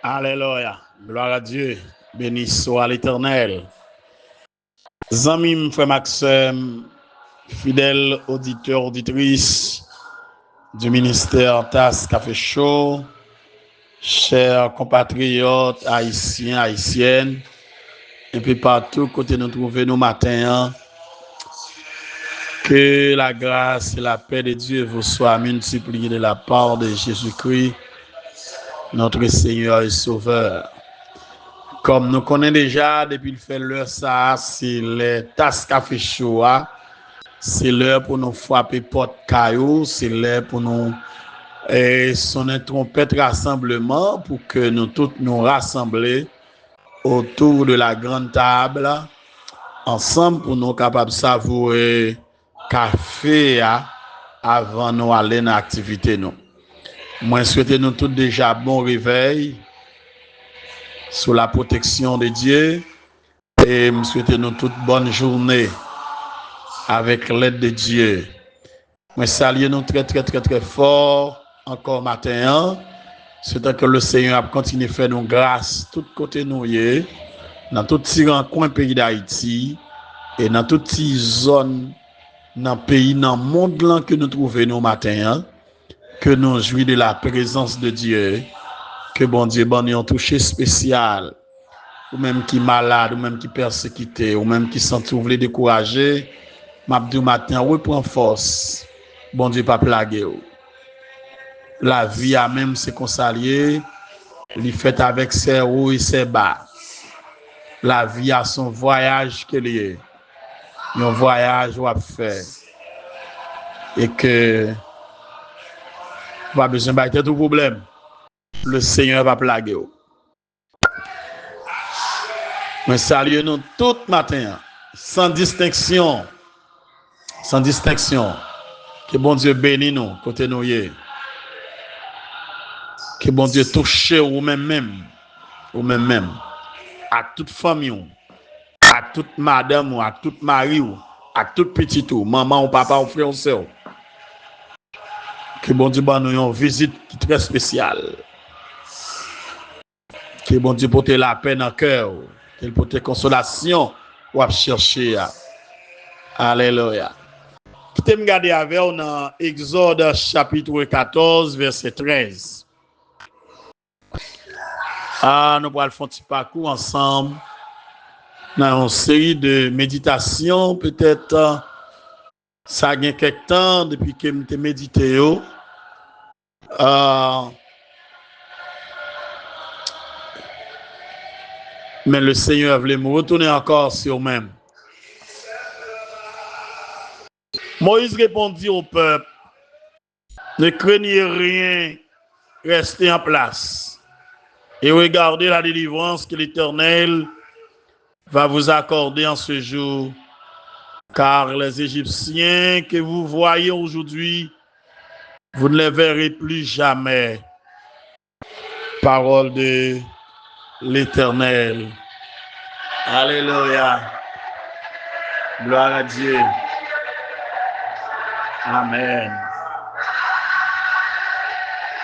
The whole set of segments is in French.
Alléluia. Gloire à Dieu. Béni soit l'Éternel. Amis, frère Maxime, fidèles auditeurs, auditrices du ministère TAS Café Show, chers compatriotes haïtiens, haïtiennes, et puis partout côté nous trouvons nos matins, que la grâce et la paix de Dieu vous soient multipliées de la part de Jésus-Christ, notre Seigneur et Sauveur. Comme nous connaissons déjà depuis le fait l'heure ça, c'est le TAS Café Show. C'est l'heure pour nous frapper porte caillou, c'est l'heure pour nous sonner trompette rassemblement pour que nous tous nous rassembler autour de la grande table ensemble pour nous capables de savourer café avant nous aller dans l'activité nous. Moi souhaite nous tous déjà bon réveil sous la protection de Dieu et je souhaite nous toutes bonne journée avec l'aide de Dieu. Je salue nous très fort encore matin. C'est que le Seigneur a continué à faire nous grâce tout côté nous dans tout petit coin pays d'Haïti et dans toute zone dans pays dans monde là que nous trouvons nous matin que nous jouissons de la présence de Dieu, que bon Dieu nous touché spécial, ou même qui malade, ou même qui persécuté, ou même qui sont trouvé découragé, m'abdou matin reprend force. Bon Dieu pas plaguer. La vie a même ses consaliers, il fait avec ses hauts et ses bas. La vie a son voyage qu'elle est. Un voyage ou à faire. Et que pas besoin de tout problème. Le Seigneur va plaguer. Mais salut nous tout matin, sans distinction. Sans distinction. Que bon Dieu bénisse nous, côté nous. Que bon Dieu touche ou même, à toute famille, à toute madame, à toute mari, à toute petite, maman ou papa ou frère ou soeur. Que bon Dieu nous une visite très spéciale. Que bon Dieu porte la paix dans le cœur, qu'il porte consolation ou à chercher. Alléluia. Je vais regarder avec vous dans Exode chapitre 14, verset 13. Nous allons faire un petit parcours ensemble dans une série de méditations. Peut-être ça a quelques temps depuis que je médité. Mais le Seigneur voulait me retourner encore sur moi-même. Moïse répondit au peuple, ne craignez rien, restez en place et regardez la délivrance que l'Éternel va vous accorder en ce jour, car les Égyptiens que vous voyez aujourd'hui, vous ne les verrez plus jamais. Parole de l'Éternel. Alléluia. Gloire à Dieu. Amen.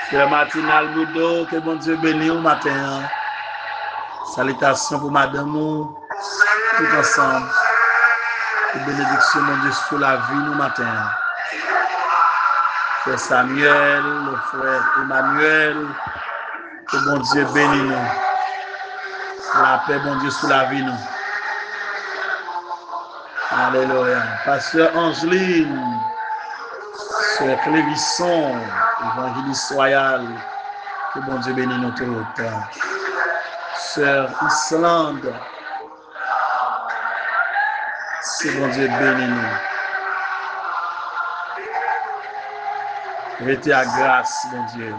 Frère Martinal Boudot, que bon Dieu bénisse au matin. Salutations pour madame, tout ensemble. Que bénédiction, mon Dieu, sur la vie nous matin. Frère Samuel, le frère Emmanuel, que bon Dieu bénisse nous. La paix, bon Dieu, sur la vie nous. Alléluia. Pasteur Angeline, Sœur Clévisson, évangéliste royal, que bon Dieu bénisse nous tout le temps. Sœur Islande, que bon Dieu bénisse nous. Restez à grâce, mon Dieu.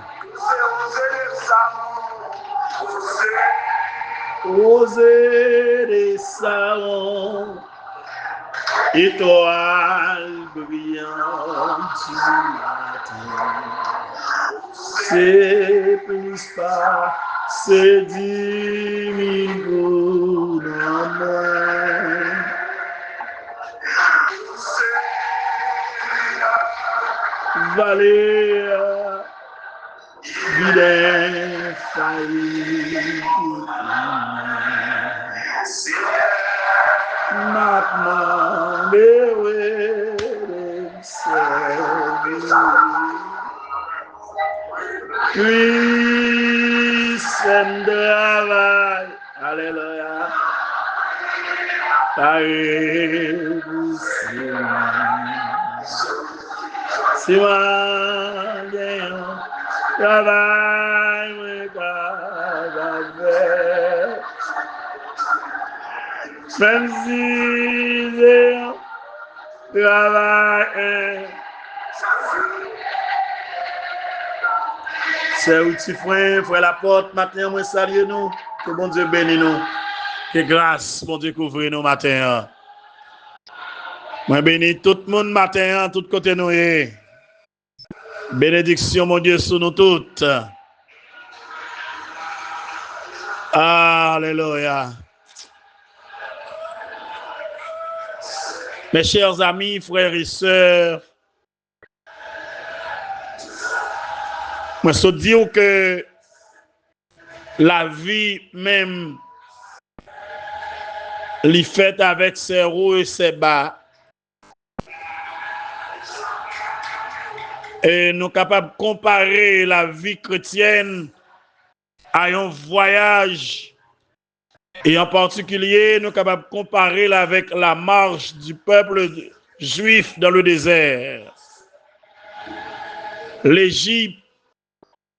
Osez les salons, étoile brillante du matin. C'est plus pas, c'est 10 000 gouttes en moins. Vallée Vide failli. Maintenant, puis c'est travail. Alléluia. Si moi travail me travaille, même si j'ai travail, c'est où tu frère la porte matin, moi salue nous, que bon Dieu bénisse nous, que grâce bon Dieu couvre nous matin. Moi bénis tout le monde matin, tout côté nous. Bénédiction, mon Dieu, sur nous toutes. Alléluia. Mes chers amis, frères et sœurs, moi je dis que la vie même, l'y fait avec ses hauts et ses bas. Et nous sommes capables de comparer la vie chrétienne à un voyage. Et en particulier, nous sommes capables de comparer avec la marche du peuple juif dans le désert. L'Égypte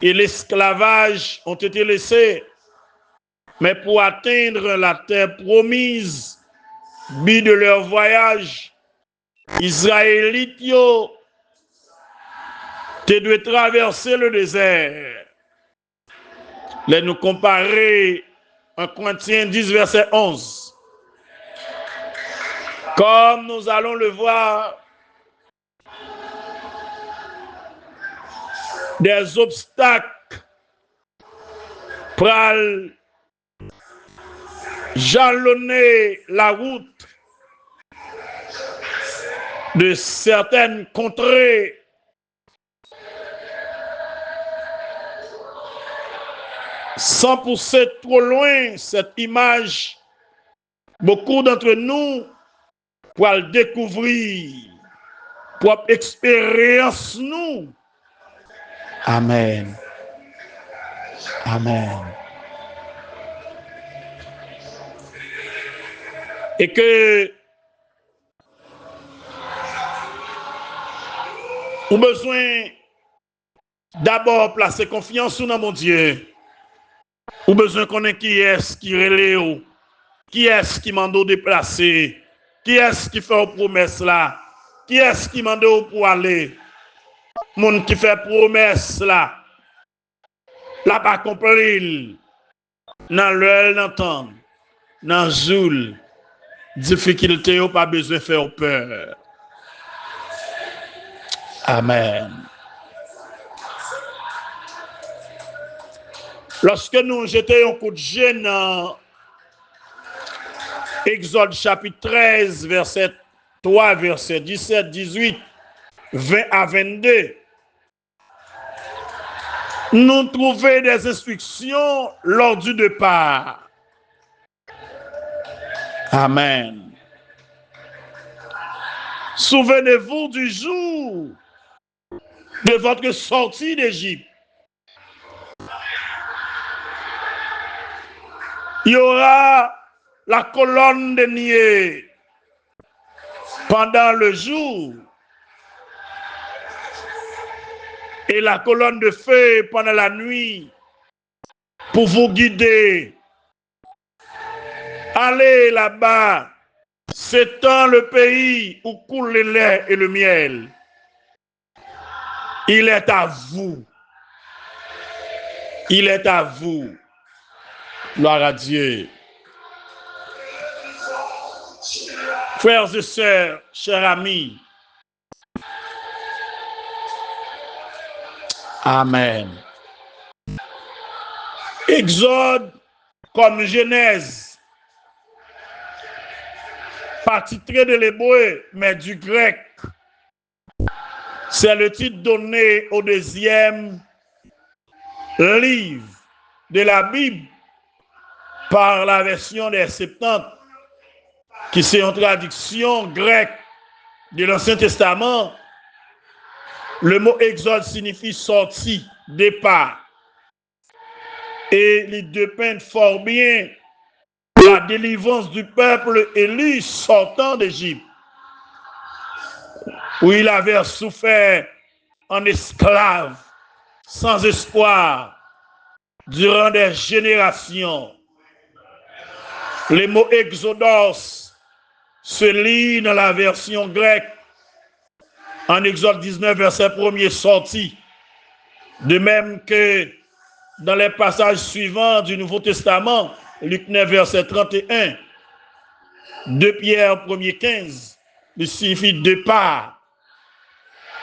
et l'esclavage ont été laissés. Mais pour atteindre la terre promise, but de leur voyage, Israélites tu dois traverser le désert. Là, nous comparer 1 Corinthiens 10, verset 11. Comme nous allons le voir, des obstacles pour jalonner la route de certaines contrées. Sans pousser trop loin cette image, beaucoup d'entre nous pour le découvrir, pour expérience nous. Amen. Amen. Et que nous avons besoin d'abord placer confiance dans mon Dieu. Ou besoin qu'on ait qui est-ce qui relève, qui est-ce qui m'a déplacer, qui est-ce qui fait une promesse là, qui est-ce qui m'a pour aller, monde qui fait promesse là, là pas compris, dans l'heure d'entendre, dans joule, difficulté ou pas besoin de faire peur. Amen. Lorsque nous jetons un coup de jet dans Exode chapitre 13, verset 3, verset 17, 18, 20 à 22, nous trouvons des instructions lors du départ. Amen. Souvenez-vous du jour de votre sortie d'Égypte. Il y aura la colonne de nuée pendant le jour et la colonne de feu pendant la nuit pour vous guider. Allez là-bas, c'est dans le pays où coule le lait et le miel. Il est à vous. Il est à vous. Gloire à Dieu. Frères et sœurs, chers amis. Amen. Exode comme Genèse, pas titré de l'hébreu, mais du grec. C'est le titre donné au deuxième livre de la Bible par la version des Septante, qui c'est une traduction grecque de l'Ancien Testament, le mot exode signifie sortie, départ. Et les deux peignent fort bien la délivrance du peuple élu sortant d'Égypte, où il avait souffert en esclave, sans espoir, durant des générations. Les mots exodos se lit dans la version grecque en Exode 19, verset 1er, sorti. De même que dans les passages suivants du Nouveau Testament, Luc 9, verset 31, 2 Pierre 1er 15, il signifie départ.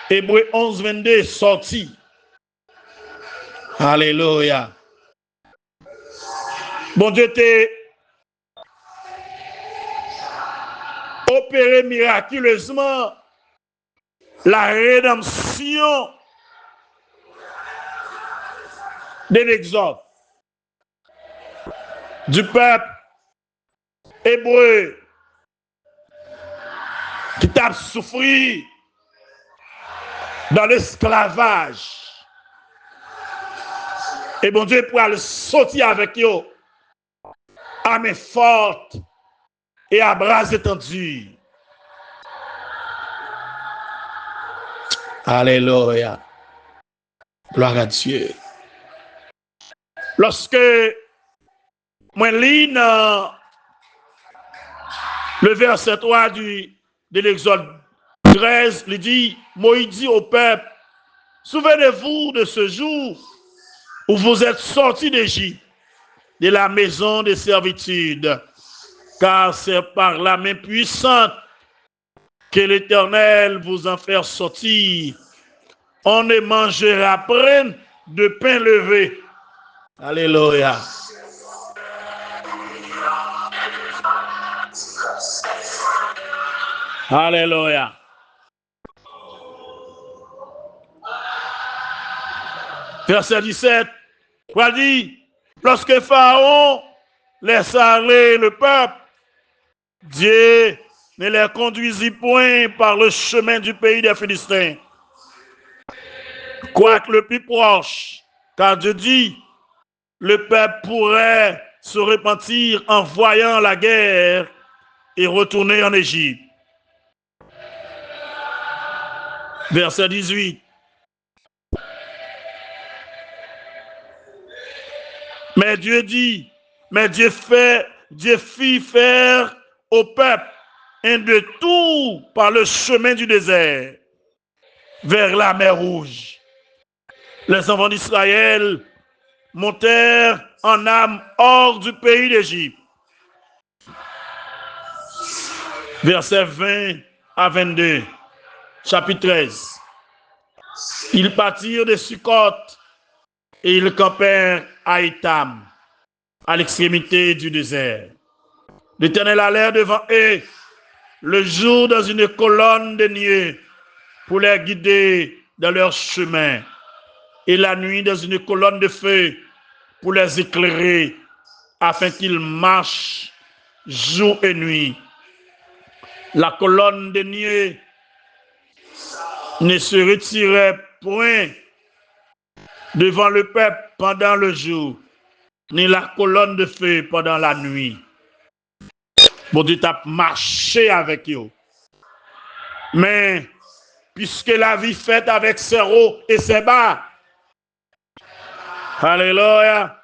Hébreu 11, 22, sorti. Alléluia. Bon Dieu t'a opéré miraculeusement la rédemption de l'exode du peuple hébreu qui t'a souffert dans l'esclavage. Et bon Dieu pourra le sortir avec eux à main forte et à bras étendus. Alléluia. Gloire à Dieu. Lorsque moi lis dans le verset 3 de l'Exode 13, il dit, Moïse dit au peuple, souvenez-vous de ce jour où vous êtes sortis d'Égypte, de la maison de servitude, car c'est par la main puissante que l'Éternel vous en fait sortir. On ne mangera pas de pain levé. Alléluia. Alléluia. Verset 17, quoi dit, lorsque Pharaon laissa aller le peuple, Dieu ne les conduisit point par le chemin du pays des Philistins, quoique le plus proche, car Dieu dit, le peuple pourrait se repentir en voyant la guerre et retourner en Égypte. Verset 18. Mais Dieu fit faire au peuple un détour par le chemin du désert vers la mer Rouge. Les enfants d'Israël montèrent en âme hors du pays d'Égypte. Versets 20 à 22, chapitre 13. Ils partirent de Sukkot et ils campèrent à Étam, à l'extrémité du désert. L'Éternel allait devant eux le jour dans une colonne de nuée pour les guider dans leur chemin, et la nuit dans une colonne de feu pour les éclairer, afin qu'ils marchent jour et nuit. La colonne de nuée ne se retirait point devant le peuple pendant le jour, ni la colonne de feu pendant la nuit. Bon Dieu t'a marché avec eux. Mais, puisque la vie faite avec ses hauts et ses bas, alléluia,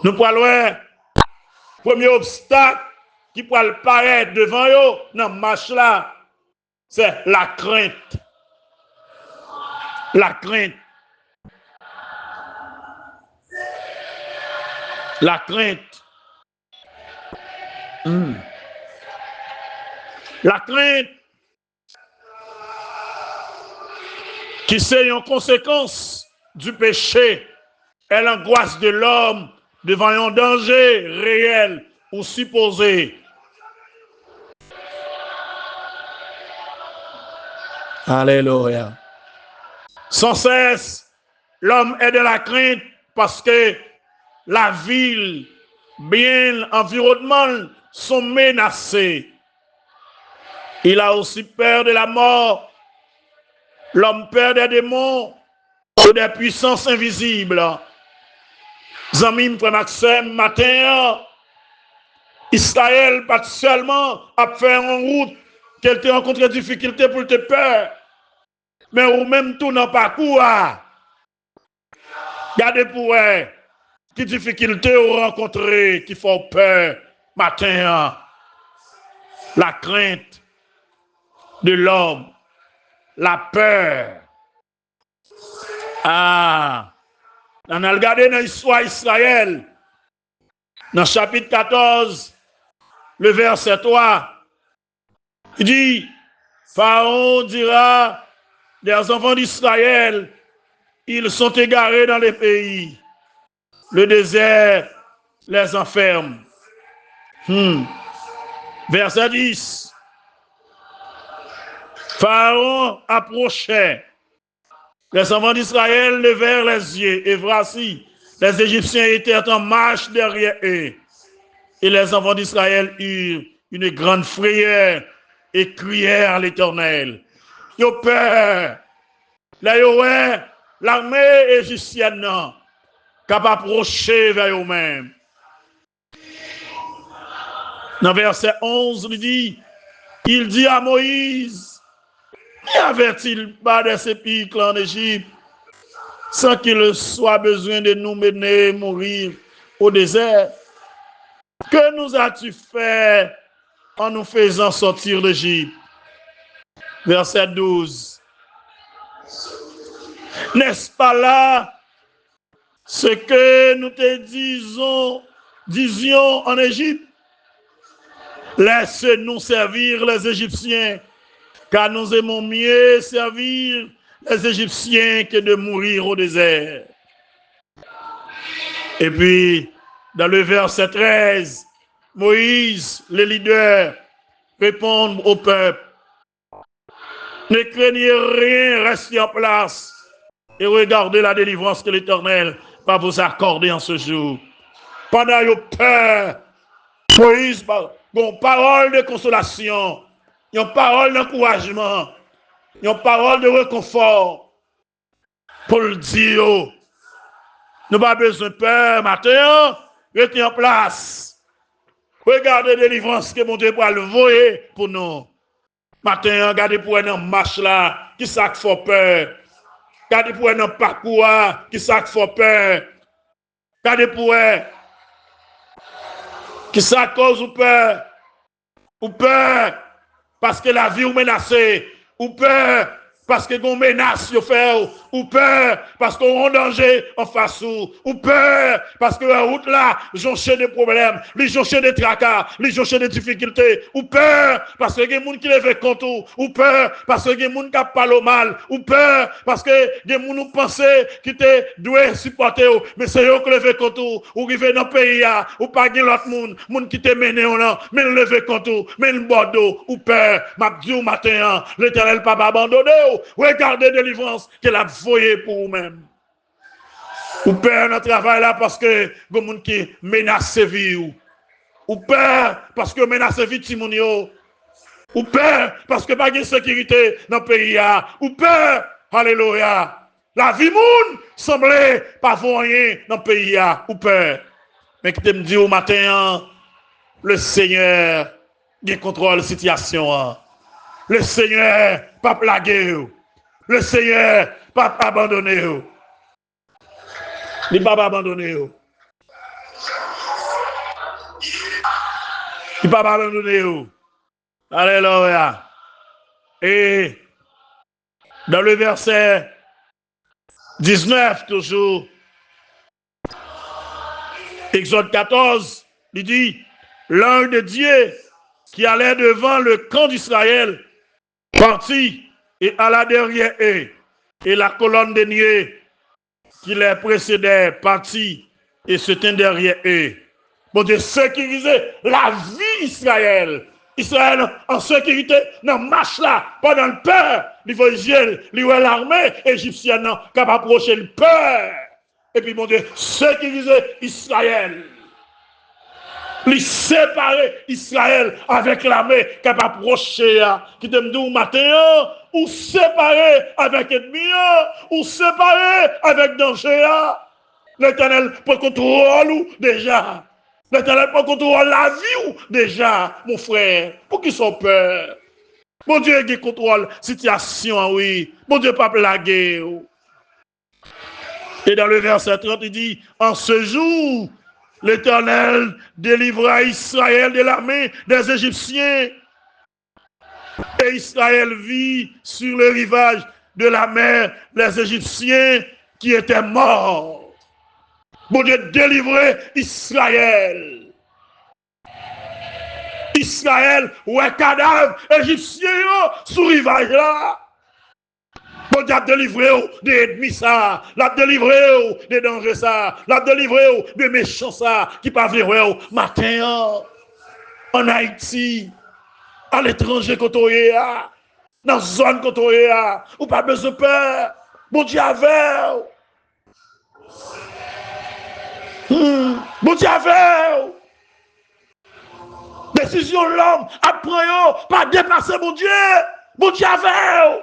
nous pouvons voir premier obstacle qui peut paraître devant eux dans la marche là, c'est la crainte. La crainte. La crainte. La crainte qui c'est une conséquence du péché est l'angoisse de l'homme devant un danger réel ou supposé. Alléluia. Sans cesse, L'homme est de la crainte parce que la ville, bien l'environnement sont menacés. Il a aussi peur de la mort. L'homme peur des démons et des puissances invisibles. Zamim, frère Maxime, matin, Israël, pas seulement à faire en route, qu'elle te rencontre des difficultés pour te peur, mais ou même tout dans le parcours. Gardez pour eux, qui difficultés vous rencontrez, qui font peur, matin, la crainte de l'homme, la peur. On a regardé dans l'histoire d'Israël, dans le chapitre 14, le verset 3, il dit, Pharaon dira des enfants d'Israël, ils sont égarés dans les pays, le désert les enferme. Verset 10, Pharaon approchait. Les enfants d'Israël levèrent les yeux et voici, les Égyptiens étaient en marche derrière eux. Et les enfants d'Israël eurent une grande frayeur et crièrent à l'Éternel. Ils ont peur. Là, l'armée égyptienne capable d'approcher vers eux-mêmes. Dans verset 11, il dit à Moïse, n'y avait-il pas de ces pics en Égypte sans qu'il soit besoin de nous mener mourir au désert? Que nous as-tu fait en nous faisant sortir d'Égypte? Verset 12. N'est-ce pas là ce que nous te disions en Égypte? Laisse-nous servir les Égyptiens, car nous aimons mieux servir les Égyptiens que de mourir au désert. Et puis, dans le verset 13, Moïse, le leader, répond au peuple. Ne craignez rien, restez en place et regardez la délivrance que l'Éternel va vous accorder en ce jour. Pendant que vous peur, Moïse, une parole de consolation, une parole d'encouragement, une parole de réconfort pour le dire. Nous n'avons pas besoin de peur, matin, restez en place. Regardez la délivrance que mon Dieu va le voyer pour nous. Matin, regardez pour une marche là, qui ça fait peur. Regardez pour un parcours, qui ça fait peur. Regardez pour qui ça cause ou peur. Ou peur parce que la vie est menacée. Ou peur parce que vous menace fait. Ou peur parce qu'on est en danger en face. Ou peur parce que la route là, jonché des problèmes, les jonché des tracas, les jonché des difficultés. Ou peur parce que il y a des gens qui lèvent contre. Ou peur parce que il y a des gens qui parlent mal. Ou peur parce que il y a des gens qui pensent qui te doivent supporter. Mais c'est eux qui lèvent contre. Ou qui viennent dans le pays, ou pas l'autre monde qui te mène, mais le lever contre. Mais le bordeaux. Ou peur, m'a dit au matin, l'Éternel pas abandonné. Regardez la délivrance qu'elle a voyée pour vous-même. Ou peur notre travail là parce que les gens qui menacent la vie. Ou peur parce que menace la vie de Timonio. Ou peur parce que pas de sécurité dans le pays. Ou peur, alléluia. La vie monde semblait pas rien dans le pays. Ou peur. Mais qui te me dit au matin, le Seigneur qui contrôle la situation. Le Seigneur pas plagué. Le Seigneur pas abandonné. Il pas abandonné. Il pas abandonné. Alléluia. Et dans le verset 19 toujours, Exode 14, il dit, l'ange de Dieu qui allait devant le camp d'Israël partit et alla derrière eux, et la colonne de nuée qui les précédait partit et se tint derrière eux. Bon Dieu sécurisait la vie d'Israël Israël en sécurité, dans marche là, pendant le peur, il faut l'armée égyptienne capable d'approcher le peur. Et puis, mon Dieu, sécuriser Israël. Lui séparer Israël avec l'armée capable d'approcher, qui te dit au matin, ou séparer avec l'ennemi, ou séparer avec danger. L'Éternel peut contrôler déjà. L'Éternel peut contrôler la vie déjà, mon frère. Pour qu'ils soient peur. Mon Dieu qui contrôle la situation, oui. Mon Dieu pas blaguer. Et dans le verset 30, il dit, en ce jour, l'Éternel délivra Israël de la main des Égyptiens. Et Israël vit sur le rivage de la mer les Égyptiens qui étaient morts. Bon Dieu, délivrer Israël. Israël, ouais, cadavre égyptien sur le rivage là. Bon Dieu, délivrer des ennemis ça, la délivrer des dangers ça, la délivrer des méchants ça, qui pas venir matin en Haïti, à l'étranger côté dans la zone côté ou pas besoin de peur. Bon Dieu, avec. Bon Dieu, avec. Décision l'homme, après, pas dépasser mon Dieu. Bon Dieu, avec.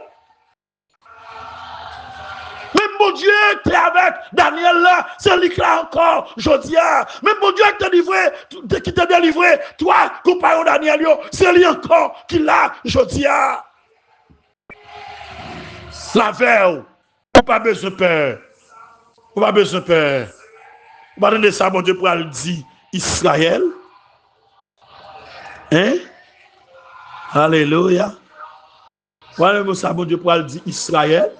Même mon Dieu qui est avec Daniel là, c'est lui qui là encore, Jodia. Même mon Dieu qui t'a délivré, toi, compagnon Daniel, c'est lui encore qui l'a, Jodia. La veille, on pas besoin de peur. On pas besoin de peur. On va donner ça, mon Dieu, pour le dire Israël. Hein? Alléluia. Voilà, ça, mon Dieu, pour le dire Israël.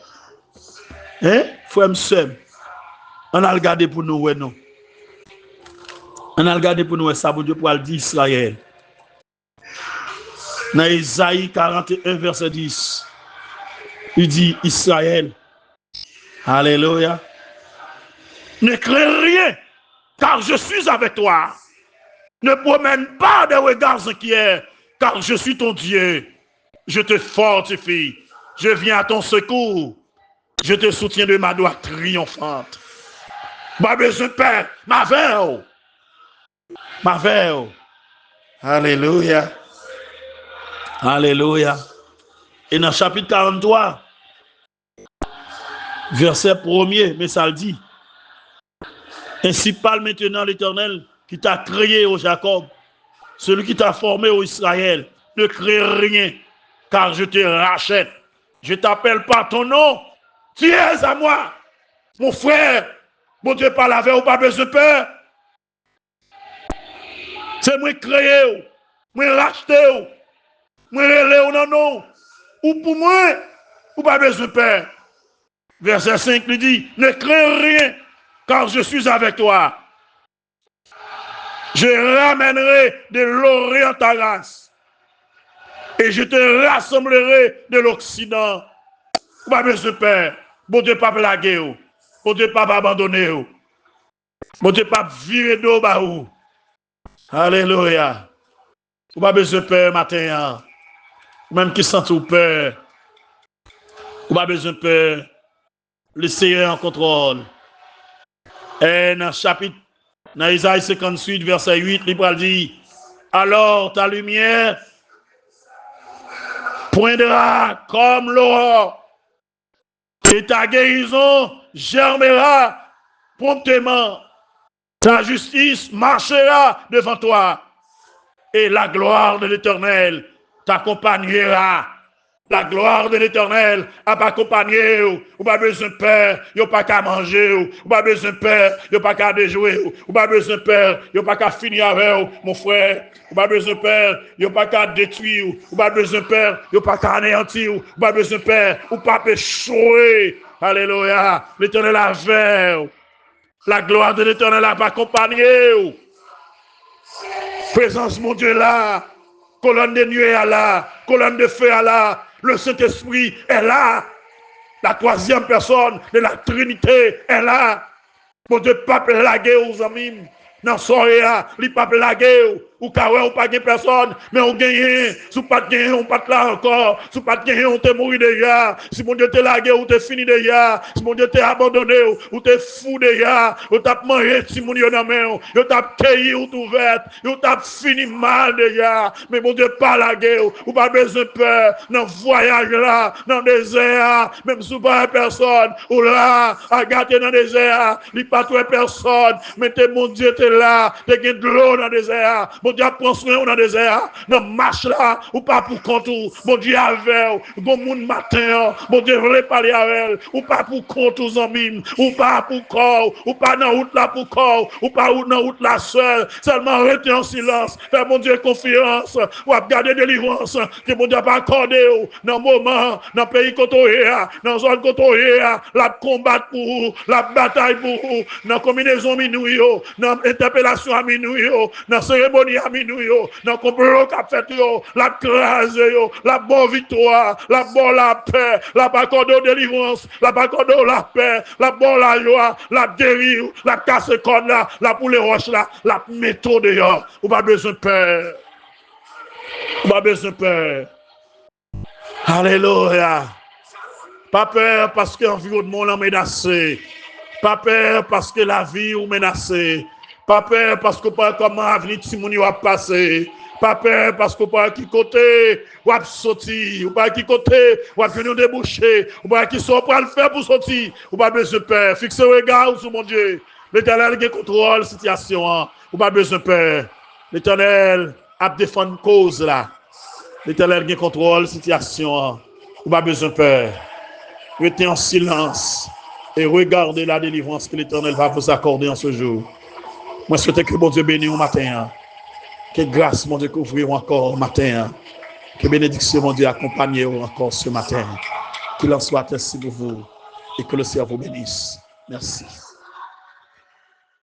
Hein? Frère M'Sem, on a regardé pour nous, ouais, non? On a regardé pour nous, ça, mon Dieu, pour le dire Israël. Dans Isaïe 41, verset 10, il dit Israël. Alléluia. Ne crains rien, car je suis avec toi. Ne promène pas de regards inquiets, car je suis ton Dieu. Je te fortifie. Je viens à ton secours. Je te soutiens de ma doigt triomphante. Pas besoin de peur. Ma veille. Ma veille. Alléluia. Alléluia. Et dans le chapitre 43, verset 1er, mais ça le dit. Ainsi parle maintenant l'Éternel qui t'a créé au Jacob, celui qui t'a formé au Israël. Ne crée rien, car je te rachète. Je t'appelle par ton nom. Tu es à moi, mon frère. Mon Dieu parle avec ou pas besoin de peur. C'est moi créé, moi racheté, moi relé ou non. Ou pour moi, ou pas besoin de peur. Verset 5 lui dit, ne crains rien, car je suis avec toi. Je ramènerai de l'Orient ta race, et je te rassemblerai de l'Occident. Pas besoin de peur. Bon Dieu pas blaguer. Bon Dieu pas abandonner. Bon Dieu pas virer d'eau ba ou. Alléluia. Pas besoin de peur matin. Même qui sent tout peur. Pas besoin de peur. Le Seigneur en contrôle. Et dans le chapitre, dans Isaïe 58, verset 8, il dit, alors ta lumière poindra comme l'aurore. Et ta guérison germera promptement. Ta justice marchera devant toi. Et la gloire de l'Éternel t'accompagnera. La gloire de l'Éternel a pas accompagné. Ou pas besoin de peur, il n'y a pas qu'à manger. Ou pas besoin de peur, il n'y a pas qu'à déjouer. Ou pas besoin de peur, il n'y a pas qu'à finir avec mon frère. Ou pas besoin de peur, il n'y a pas qu'à détruire. Ou pas besoin de peur, il n'y a pas qu'à anéantir. Ou pas besoin de peur, ou pas pécher. Alléluia. L'Éternel a fait. La gloire de l'Éternel a pas accompagné. Présence mon Dieu là. Colonne de nuée est là. Colonne de feu est là. Le Saint-Esprit est là. La troisième personne de la Trinité est là. Mon Dieu, pas blaguer aux amis. Non, soirée, il pas blaguer. ou carré ou pas de personne, mais on gagne, sous pas de gagner, on pas là encore, sous pas de gagner, on te mourir déjà, si mon Dieu t'es largué ou t'es fini déjà, si mon Dieu t'es abandonné ou t'es fou déjà, ou t'as mangé si mon Dieu dans main, ou t'as cueilli ou ouverte, ou t'as fini mal déjà, mais mon Dieu pas largué ou pas besoin de peur, dans voyage là, dans le désert, même sous pas personne, ou là, à gâter dans le désert, il pas trouvé personne, mais mon Dieu t'es là, t'es de l'eau dans le désert, mon Dieu prend soin dans le désert, dans marche là, ou pas pour contour, mon Dieu avec, bon monde matin, mon Dieu voulait parler avec elle, ou pas pour contour amis, ou pas pour corps, ou pas dans route là pour corps, ou pas dans route là seul, seulement rester en silence, faire mon Dieu confiance, ou à garder délivrance, que mon Dieu pas accordé dans le moment, dans le pays côté, dans la zone côté, la combat pour la bataille pour dans la combinaison minuit, dans l'interpellation à minuit, dans la cérémonie à minuit, dans le complot qu'a fait, la grâce, la bonne victoire, la bonne la paix, la bacorde de délivrance, la bacorde de la paix, la bonne la joie, la guérir, la casse corde là, la pour les roches là, la méthode dehors. Ou pas besoin de peur. Ou pas besoin de peur. Alléluia. Pas peur parce que l'environnement est menacé. Pas peur parce que la vie est menacée. Pas peur parce que pas comment l'avenir de Simoni va passer. Pas peur parce que pas qui côté ou à sortir, ou pas qui côté ou à venir déboucher, ou pas qui sont pour le faire pour sortir, ou pas besoin de peur. Fixez le regard sur mon Dieu. L'Éternel qui contrôle la situation, ou pas besoin de peur. L'Éternel a défendu une cause là. L'Éternel qui contrôle la situation, ou pas besoin de peur. Restez en silence et regardez la délivrance que l'Éternel va vous accorder en ce jour. Moi, je souhaite que mon Dieu bénisse au matin. Que grâce, mon Dieu, couvrir encore au matin. Que bénédiction, mon Dieu, accompagne encore ce matin. Qu'il en soit ainsi pour vous et que le Seigneur vous bénisse. Merci.